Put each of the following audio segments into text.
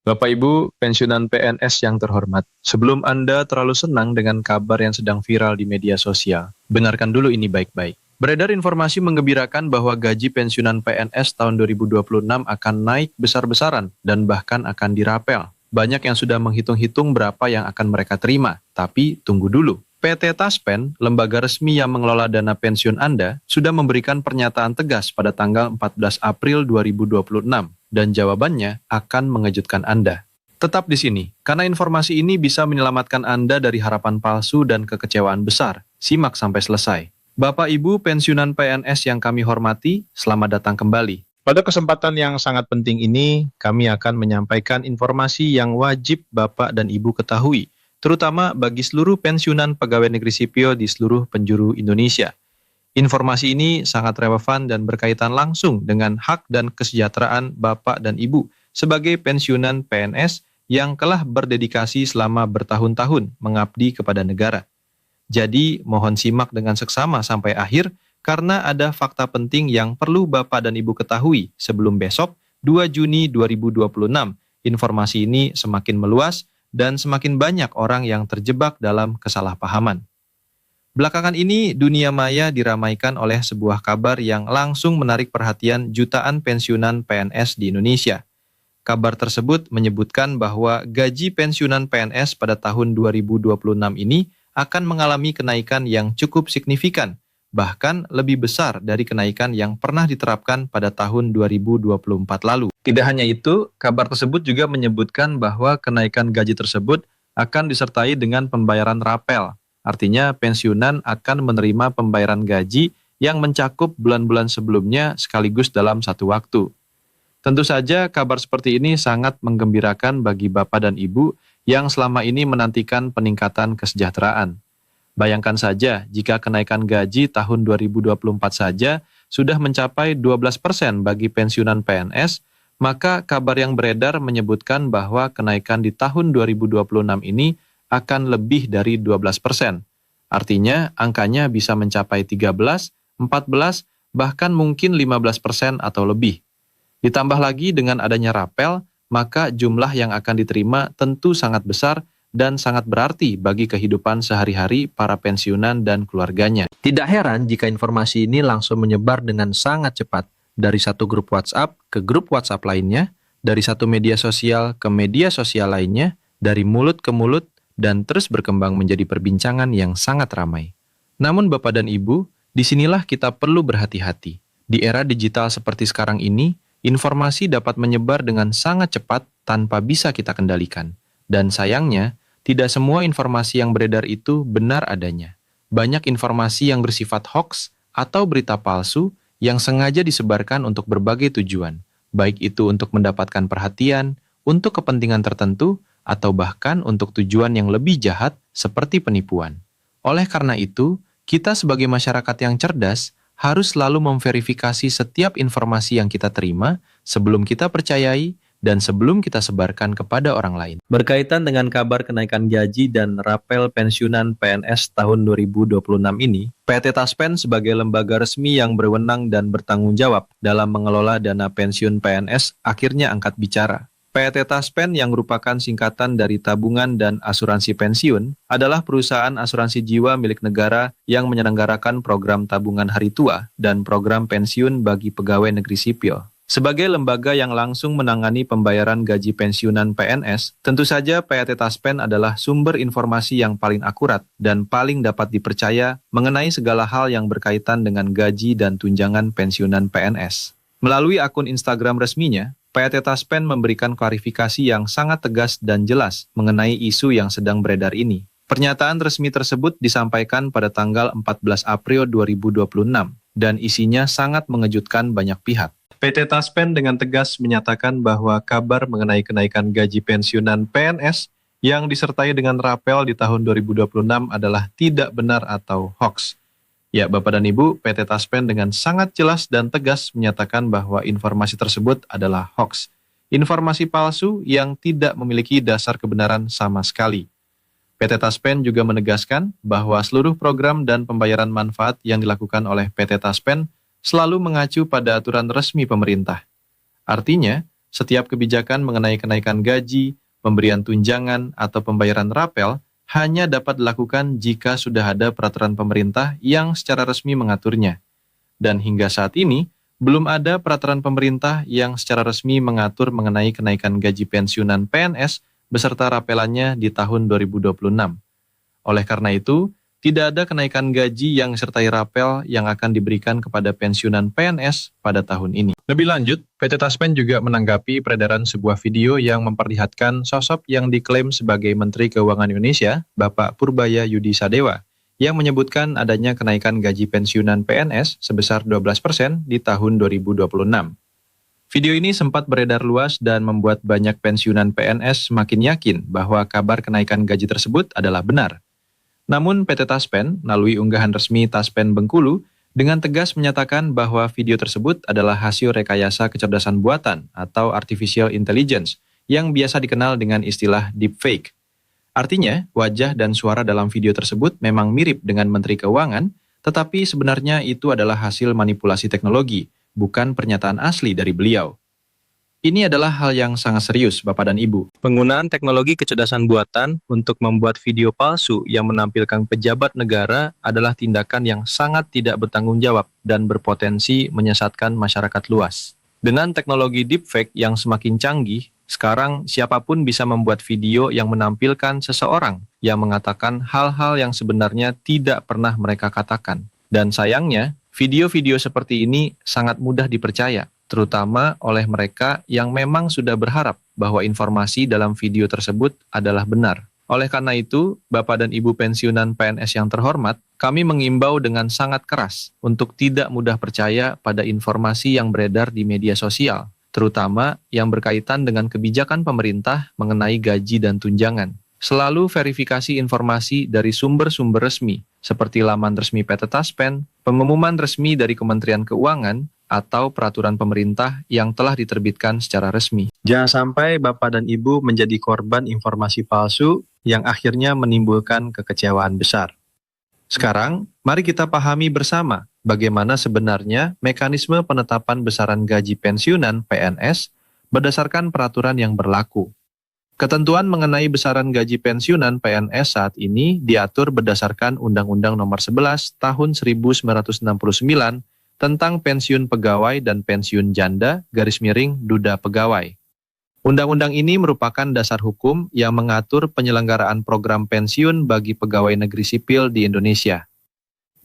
Bapak Ibu, pensiunan PNS yang terhormat, sebelum Anda terlalu senang dengan kabar yang sedang viral di media sosial, dengarkan dulu ini baik-baik. Beredar informasi menggembirakan bahwa gaji pensiunan PNS tahun 2026 akan naik besar-besaran dan bahkan akan dirapel. Banyak yang sudah menghitung-hitung berapa yang akan mereka terima, tapi tunggu dulu. PT Taspen, lembaga resmi yang mengelola dana pensiun Anda, sudah memberikan pernyataan tegas pada tanggal 14 April 2026, dan jawabannya akan mengejutkan Anda. Tetap di sini, karena informasi ini bisa menyelamatkan Anda dari harapan palsu dan kekecewaan besar. Simak sampai selesai. Bapak Ibu pensiunan PNS yang kami hormati, selamat datang kembali. Pada kesempatan yang sangat penting ini, kami akan menyampaikan informasi yang wajib Bapak dan Ibu ketahui, terutama bagi seluruh pensiunan pegawai negeri sipil di seluruh penjuru Indonesia. Informasi ini sangat relevan dan berkaitan langsung dengan hak dan kesejahteraan Bapak dan Ibu sebagai pensiunan PNS yang telah berdedikasi selama bertahun-tahun mengabdi kepada negara. Jadi, mohon simak dengan seksama sampai akhir karena ada fakta penting yang perlu Bapak dan Ibu ketahui sebelum besok, 2 Juni 2026. Informasi ini semakin meluas dan semakin banyak orang yang terjebak dalam kesalahpahaman. Belakangan ini, dunia maya diramaikan oleh sebuah kabar yang langsung menarik perhatian jutaan pensiunan PNS di Indonesia. Kabar tersebut menyebutkan bahwa gaji pensiunan PNS pada tahun 2026 ini akan mengalami kenaikan yang cukup signifikan, bahkan lebih besar dari kenaikan yang pernah diterapkan pada tahun 2024 lalu. Tidak hanya itu, kabar tersebut juga menyebutkan bahwa kenaikan gaji tersebut akan disertai dengan pembayaran rapel. Artinya, pensiunan akan menerima pembayaran gaji yang mencakup bulan-bulan sebelumnya sekaligus dalam satu waktu. Tentu saja, kabar seperti ini sangat menggembirakan bagi Bapak dan Ibu yang selama ini menantikan peningkatan kesejahteraan. Bayangkan saja, jika kenaikan gaji tahun 2024 saja sudah mencapai 12% bagi pensiunan PNS, maka kabar yang beredar menyebutkan bahwa kenaikan di tahun 2026 ini akan lebih dari 12%. Artinya, angkanya bisa mencapai 13, 14, bahkan mungkin 15% atau lebih. Ditambah lagi dengan adanya rapel, maka jumlah yang akan diterima tentu sangat besar dan sangat berarti bagi kehidupan sehari-hari para pensiunan dan keluarganya. Tidak heran jika informasi ini langsung menyebar dengan sangat cepat dari satu grup WhatsApp ke grup WhatsApp lainnya, dari satu media sosial ke media sosial lainnya, dari mulut ke mulut, dan terus berkembang menjadi perbincangan yang sangat ramai. Namun Bapak dan Ibu, disinilah kita perlu berhati-hati. Di era digital seperti sekarang ini, informasi dapat menyebar dengan sangat cepat tanpa bisa kita kendalikan. Dan sayangnya, tidak semua informasi yang beredar itu benar adanya. Banyak informasi yang bersifat hoax atau berita palsu yang sengaja disebarkan untuk berbagai tujuan, baik itu untuk mendapatkan perhatian, untuk kepentingan tertentu, atau bahkan untuk tujuan yang lebih jahat seperti penipuan. Oleh karena itu, kita sebagai masyarakat yang cerdas harus selalu memverifikasi setiap informasi yang kita terima sebelum kita percayai dan sebelum kita sebarkan kepada orang lain. Berkaitan dengan kabar kenaikan gaji dan rapel pensiunan PNS tahun 2026 ini, PT Taspen sebagai lembaga resmi yang berwenang dan bertanggung jawab dalam mengelola dana pensiun PNS akhirnya angkat bicara. PT Taspen yang merupakan singkatan dari Tabungan dan Asuransi Pensiun adalah perusahaan asuransi jiwa milik negara yang menyelenggarakan program tabungan hari tua dan program pensiun bagi pegawai negeri sipil. Sebagai lembaga yang langsung menangani pembayaran gaji pensiunan PNS, tentu saja PT Taspen adalah sumber informasi yang paling akurat dan paling dapat dipercaya mengenai segala hal yang berkaitan dengan gaji dan tunjangan pensiunan PNS. Melalui akun Instagram resminya, PT Taspen memberikan klarifikasi yang sangat tegas dan jelas mengenai isu yang sedang beredar ini. Pernyataan resmi tersebut disampaikan pada tanggal 14 April 2026 dan isinya sangat mengejutkan banyak pihak. PT Taspen dengan tegas menyatakan bahwa kabar mengenai kenaikan gaji pensiunan PNS yang disertai dengan rapel di tahun 2026 adalah tidak benar atau hoax. Ya, Bapak dan Ibu, PT Taspen dengan sangat jelas dan tegas menyatakan bahwa informasi tersebut adalah hoax. Informasi palsu yang tidak memiliki dasar kebenaran sama sekali. PT Taspen juga menegaskan bahwa seluruh program dan pembayaran manfaat yang dilakukan oleh PT Taspen selalu mengacu pada aturan resmi pemerintah. Artinya, Setiap kebijakan mengenai kenaikan gaji, pemberian tunjangan, atau pembayaran rapel hanya dapat dilakukan jika sudah ada peraturan pemerintah yang secara resmi mengaturnya. Dan hingga saat ini, belum ada peraturan pemerintah yang secara resmi mengatur mengenai kenaikan gaji pensiunan PNS beserta rapelannya di tahun 2026. Oleh karena itu, tidak ada kenaikan gaji yang disertai rapel yang akan diberikan kepada pensiunan PNS pada tahun ini. Lebih lanjut, PT Taspen juga menanggapi peredaran sebuah video yang memperlihatkan sosok yang diklaim sebagai Menteri Keuangan Indonesia, Bapak Purbaya Yudi Sadewa, yang menyebutkan adanya kenaikan gaji pensiunan PNS sebesar 12% di tahun 2026. Video ini sempat beredar luas dan membuat banyak pensiunan PNS semakin yakin bahwa kabar kenaikan gaji tersebut adalah benar. Namun PT Taspen, melalui unggahan resmi Taspen Bengkulu, dengan tegas menyatakan bahwa video tersebut adalah hasil rekayasa kecerdasan buatan atau artificial intelligence yang biasa dikenal dengan istilah deepfake. Artinya, wajah dan suara dalam video tersebut memang mirip dengan Menteri Keuangan, tetapi sebenarnya itu adalah hasil manipulasi teknologi, bukan pernyataan asli dari beliau. Ini adalah hal yang sangat serius, Bapak dan Ibu. Penggunaan teknologi kecerdasan buatan untuk membuat video palsu yang menampilkan pejabat negara adalah tindakan yang sangat tidak bertanggung jawab dan berpotensi menyesatkan masyarakat luas. Dengan teknologi deepfake yang semakin canggih, sekarang siapapun bisa membuat video yang menampilkan seseorang yang mengatakan hal-hal yang sebenarnya tidak pernah mereka katakan. Dan sayangnya, video-video seperti ini sangat mudah dipercaya, terutama oleh mereka yang memang sudah berharap bahwa informasi dalam video tersebut adalah benar. Oleh karena itu, Bapak dan Ibu pensiunan PNS yang terhormat, kami mengimbau dengan sangat keras untuk tidak mudah percaya pada informasi yang beredar di media sosial, terutama yang berkaitan dengan kebijakan pemerintah mengenai gaji dan tunjangan. Selalu verifikasi informasi dari sumber-sumber resmi, seperti laman resmi PT Taspen, pengumuman resmi dari Kementerian Keuangan, atau peraturan pemerintah yang telah diterbitkan secara resmi. Jangan sampai Bapak dan Ibu menjadi korban informasi palsu yang akhirnya menimbulkan kekecewaan besar. Sekarang, mari kita pahami bersama bagaimana sebenarnya mekanisme penetapan besaran gaji pensiunan PNS berdasarkan peraturan yang berlaku. Ketentuan mengenai besaran gaji pensiunan PNS saat ini diatur berdasarkan Undang-Undang Nomor 11 Tahun 1969 tentang pensiun pegawai dan pensiun janda _Duda Pegawai. Undang-undang ini merupakan dasar hukum yang mengatur penyelenggaraan program pensiun bagi pegawai negeri sipil di Indonesia.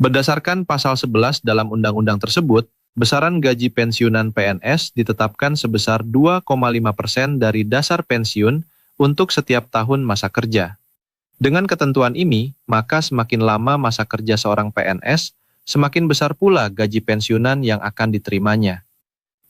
Berdasarkan pasal 11 dalam undang-undang tersebut, besaran gaji pensiunan PNS ditetapkan sebesar 2,5% dari dasar pensiun untuk setiap tahun masa kerja. Dengan ketentuan ini, maka semakin lama masa kerja seorang PNS, semakin besar pula gaji pensiunan yang akan diterimanya.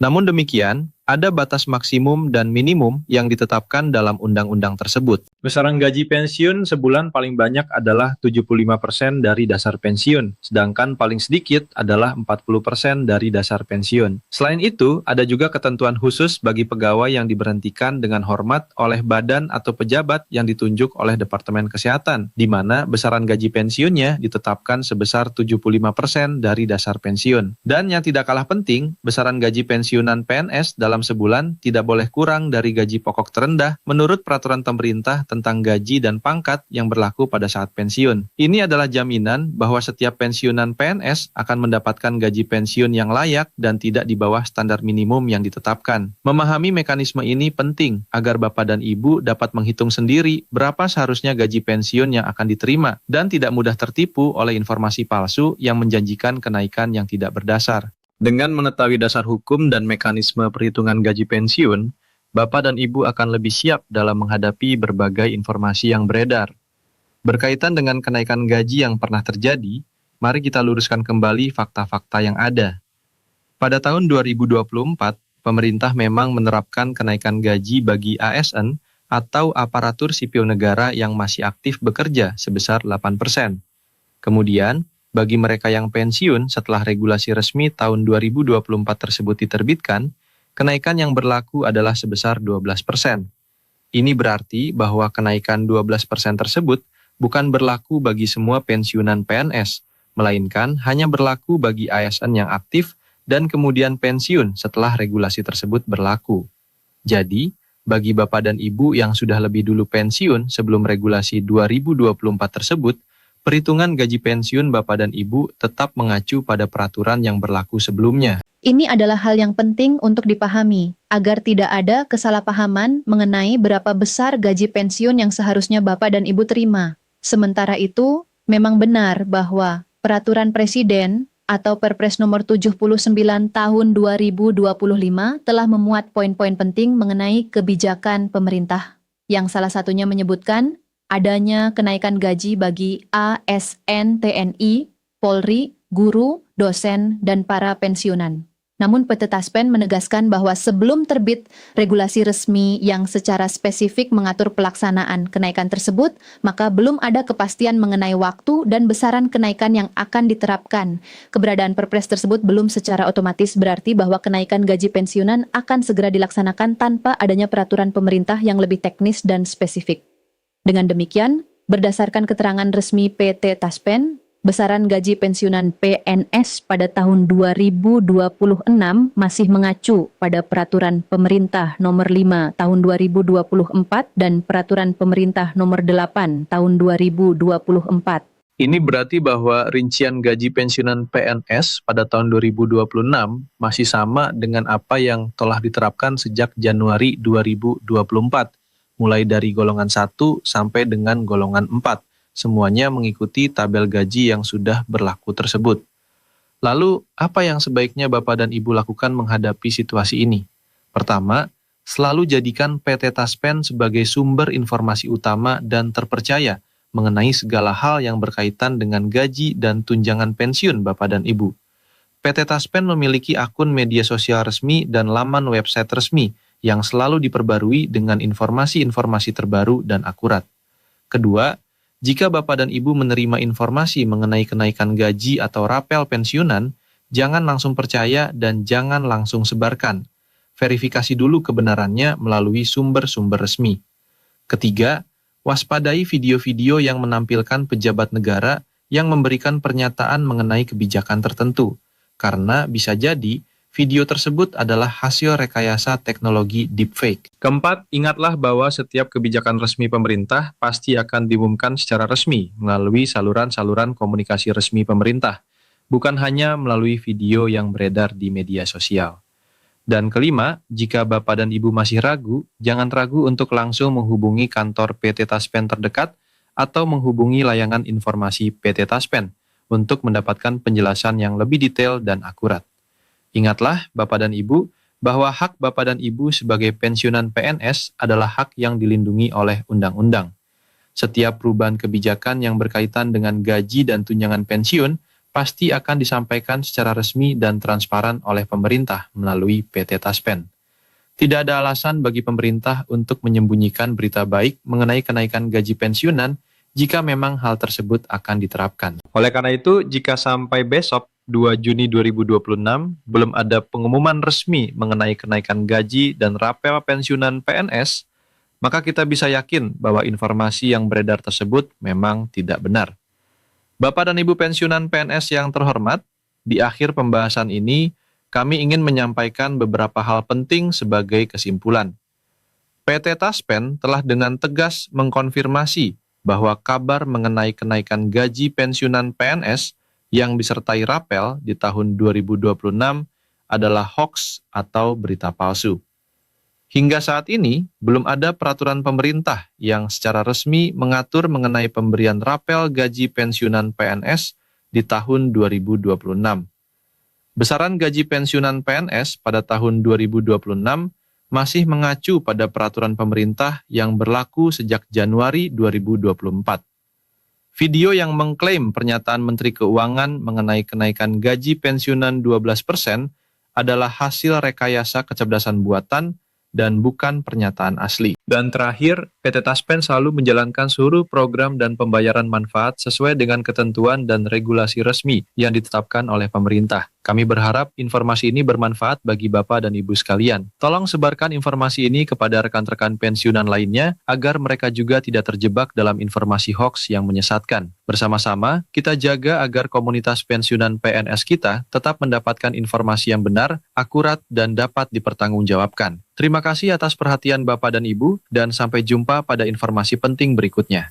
Namun demikian, ada batas maksimum dan minimum yang ditetapkan dalam undang-undang tersebut. Besaran gaji pensiun sebulan paling banyak adalah 75% dari dasar pensiun, sedangkan paling sedikit adalah 40% dari dasar pensiun. Selain itu, ada juga ketentuan khusus bagi pegawai yang diberhentikan dengan hormat oleh badan atau pejabat yang ditunjuk oleh Departemen Kesehatan, di mana besaran gaji pensiunnya ditetapkan sebesar 75% dari dasar pensiun. Dan yang tidak kalah penting, besaran gaji pensiunan PNS dalam sebulan tidak boleh kurang dari gaji pokok terendah menurut peraturan pemerintah tentang gaji dan pangkat yang berlaku pada saat pensiun. Ini adalah jaminan bahwa setiap pensiunan PNS akan mendapatkan gaji pensiun yang layak dan tidak di bawah standar minimum yang ditetapkan. Memahami mekanisme ini penting agar Bapak dan Ibu dapat menghitung sendiri berapa seharusnya gaji pensiun yang akan diterima dan tidak mudah tertipu oleh informasi palsu yang menjanjikan kenaikan yang tidak berdasar. Dengan mengetahui dasar hukum dan mekanisme perhitungan gaji pensiun, Bapak dan Ibu akan lebih siap dalam menghadapi berbagai informasi yang beredar. Berkaitan dengan kenaikan gaji yang pernah terjadi, mari kita luruskan kembali fakta-fakta yang ada. Pada tahun 2024, pemerintah memang menerapkan kenaikan gaji bagi ASN atau aparatur sipil negara yang masih aktif bekerja sebesar 8%. Kemudian, bagi mereka yang pensiun setelah regulasi resmi tahun 2024 tersebut diterbitkan, kenaikan yang berlaku adalah sebesar 12%. Ini berarti bahwa kenaikan 12% tersebut bukan berlaku bagi semua pensiunan PNS, melainkan hanya berlaku bagi ASN yang aktif dan kemudian pensiun setelah regulasi tersebut berlaku. Jadi, bagi Bapak dan Ibu yang sudah lebih dulu pensiun sebelum regulasi 2024 tersebut, perhitungan gaji pensiun Bapak dan Ibu tetap mengacu pada peraturan yang berlaku sebelumnya. Ini adalah hal yang penting untuk dipahami, agar tidak ada kesalahpahaman mengenai berapa besar gaji pensiun yang seharusnya Bapak dan Ibu terima. Sementara itu, memang benar bahwa Peraturan Presiden atau Perpres nomor 79 tahun 2025 telah memuat poin-poin penting mengenai kebijakan pemerintah, yang salah satunya menyebutkan adanya kenaikan gaji bagi ASN TNI, Polri, guru, dosen, dan para pensiunan. Namun PT Taspen menegaskan bahwa sebelum terbit regulasi resmi yang secara spesifik mengatur pelaksanaan kenaikan tersebut, maka belum ada kepastian mengenai waktu dan besaran kenaikan yang akan diterapkan. Keberadaan Perpres tersebut belum secara otomatis berarti bahwa kenaikan gaji pensiunan akan segera dilaksanakan tanpa adanya peraturan pemerintah yang lebih teknis dan spesifik. Dengan demikian, berdasarkan keterangan resmi PT Taspen, besaran gaji pensiunan PNS pada tahun 2026 masih mengacu pada Peraturan Pemerintah Nomor 5 Tahun 2024 dan Peraturan Pemerintah Nomor 8 Tahun 2024. Ini berarti bahwa rincian gaji pensiunan PNS pada tahun 2026 masih sama dengan apa yang telah diterapkan sejak Januari 2024, mulai dari golongan 1 sampai dengan golongan 4. Semuanya mengikuti tabel gaji yang sudah berlaku tersebut. Lalu, apa yang sebaiknya Bapak dan Ibu lakukan menghadapi situasi ini? Pertama, selalu jadikan PT Taspen sebagai sumber informasi utama dan terpercaya mengenai segala hal yang berkaitan dengan gaji dan tunjangan pensiun Bapak dan Ibu. PT Taspen memiliki akun media sosial resmi dan laman website resmi yang selalu diperbarui dengan informasi-informasi terbaru dan akurat. Kedua, jika Bapak dan Ibu menerima informasi mengenai kenaikan gaji atau rapel pensiunan, jangan langsung percaya dan jangan langsung sebarkan. Verifikasi dulu kebenarannya melalui sumber-sumber resmi. Ketiga, waspadai video-video yang menampilkan pejabat negara yang memberikan pernyataan mengenai kebijakan tertentu, karena bisa jadi video tersebut adalah hasil rekayasa teknologi deepfake. Keempat, ingatlah bahwa setiap kebijakan resmi pemerintah pasti akan diumumkan secara resmi melalui saluran-saluran komunikasi resmi pemerintah, bukan hanya melalui video yang beredar di media sosial. Dan kelima, jika Bapak dan Ibu masih ragu, jangan ragu untuk langsung menghubungi kantor PT Taspen terdekat atau menghubungi layanan informasi PT Taspen untuk mendapatkan penjelasan yang lebih detail dan akurat. Ingatlah, Bapak dan Ibu, bahwa hak Bapak dan Ibu sebagai pensiunan PNS adalah hak yang dilindungi oleh undang-undang. Setiap perubahan kebijakan yang berkaitan dengan gaji dan tunjangan pensiun pasti akan disampaikan secara resmi dan transparan oleh pemerintah melalui PT Taspen. Tidak ada alasan bagi pemerintah untuk menyembunyikan berita baik mengenai kenaikan gaji pensiunan jika memang hal tersebut akan diterapkan. Oleh karena itu, jika sampai besok 2 Juni 2026 belum ada pengumuman resmi mengenai kenaikan gaji dan rapel pensiunan PNS, maka kita bisa yakin bahwa informasi yang beredar tersebut memang tidak benar. Bapak dan Ibu pensiunan PNS yang terhormat, di akhir pembahasan ini kami ingin menyampaikan beberapa hal penting sebagai kesimpulan. PT Taspen telah dengan tegas mengkonfirmasi bahwa kabar mengenai kenaikan gaji pensiunan PNS yang disertai rapel di tahun 2026 adalah hoaks atau berita palsu. Hingga saat ini, belum ada peraturan pemerintah yang secara resmi mengatur mengenai pemberian rapel gaji pensiunan PNS di tahun 2026. Besaran gaji pensiunan PNS pada tahun 2026 masih mengacu pada peraturan pemerintah yang berlaku sejak Januari 2024. Video yang mengklaim pernyataan Menteri Keuangan mengenai kenaikan gaji pensiunan 12% adalah hasil rekayasa kecerdasan buatan dan bukan pernyataan asli. Dan terakhir, PT Taspen selalu menjalankan seluruh program dan pembayaran manfaat sesuai dengan ketentuan dan regulasi resmi yang ditetapkan oleh pemerintah. Kami berharap informasi ini bermanfaat bagi Bapak dan Ibu sekalian. Tolong sebarkan informasi ini kepada rekan-rekan pensiunan lainnya agar mereka juga tidak terjebak dalam informasi hoaks yang menyesatkan. Bersama-sama, kita jaga agar komunitas pensiunan PNS kita tetap mendapatkan informasi yang benar, akurat, dan dapat dipertanggungjawabkan. Terima kasih atas perhatian Bapak dan Ibu, dan sampai jumpa pada informasi penting berikutnya.